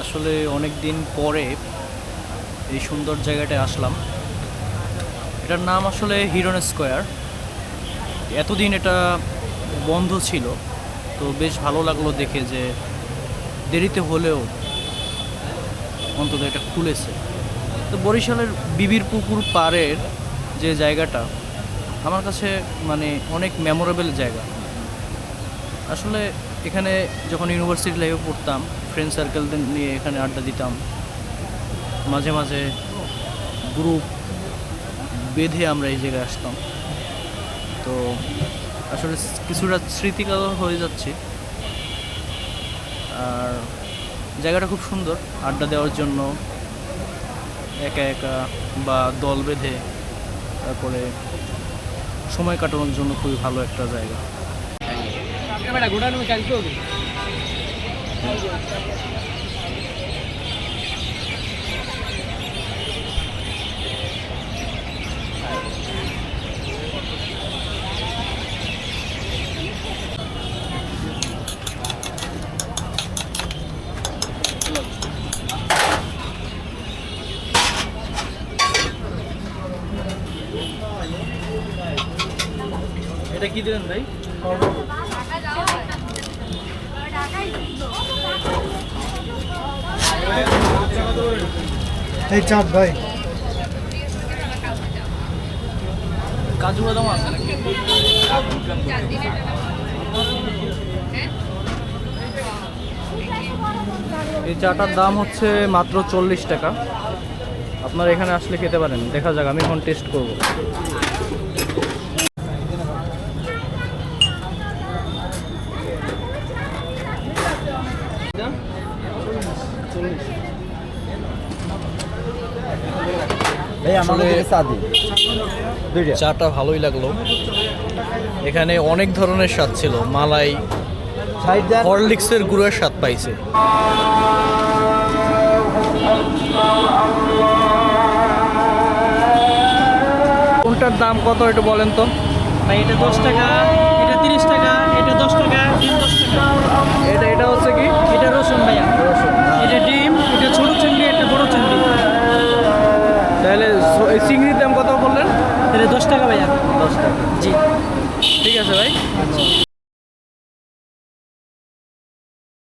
আসলে অনেক দিন পরে এই সুন্দর জায়গাটায় আসলাম। এটার নাম আসলে হিরন স্কোয়ার। এতদিন এটা বন্ধ ছিল, তো বেশ ভালো লাগলো দেখে যে দেরিতে হলেও অন্তত এটা খুলেছে। তো বরিশালের বিবির পুকুর পাড়ের যে জায়গাটা আমার কাছে মানে অনেক মেমোরেবল জায়গা। আসলে এখানে যখন ইউনিভার্সিটি লাইফে পড়তাম, ফ্রেন্ড সার্কেলদের নিয়ে এখানে আড্ডা দিতাম, মাঝে মাঝে গ্রুপ বেঁধে আমরা এই জায়গায় আসতাম। তো আসলে কিছুটা স্মৃতিকাল হয়ে যাচ্ছে। আর জায়গাটা খুব সুন্দর আড্ডা দেওয়ার জন্য, একা একা বা দল বেঁধে তারপরে সময় কাটানোর জন্য খুবই ভালো একটা জায়গা। এটা কি দিলেন ভাই? এই চাপ ভাই, কাজু বাদাম আছে নাকি? এই চাটার দাম হচ্ছে মাত্র 40 টাকা। আপনারা এখানে আসলে খেতে পারেন। দেখা যাক, আমি এখন টেস্ট করব। চাটা ভালোই লাগলো। এখানে অনেক ধরনের স্বাদ ছিল, মালাই, হরলিক্সের গুঁড়োর স্বাদ পাইছে। কোনটার দাম কত একটু বলেন তো ভাই? এটা 10 টাকা, এটা 30 টাকা, এটা 10 টাকা, ডিম 10 টাকা। এটা হচ্ছে কি? এটা রসুন ভাইয়া, রসুন। এটা ডিম, এটা ছোট চিংড়ি, এটা বড় চিংড়ি। তাহলে এই চিংড়ির দাম কত বললেন? এটা 10 টাকা ভাইয়া। 10 টাকা। জি, ঠিক আছে ভাই।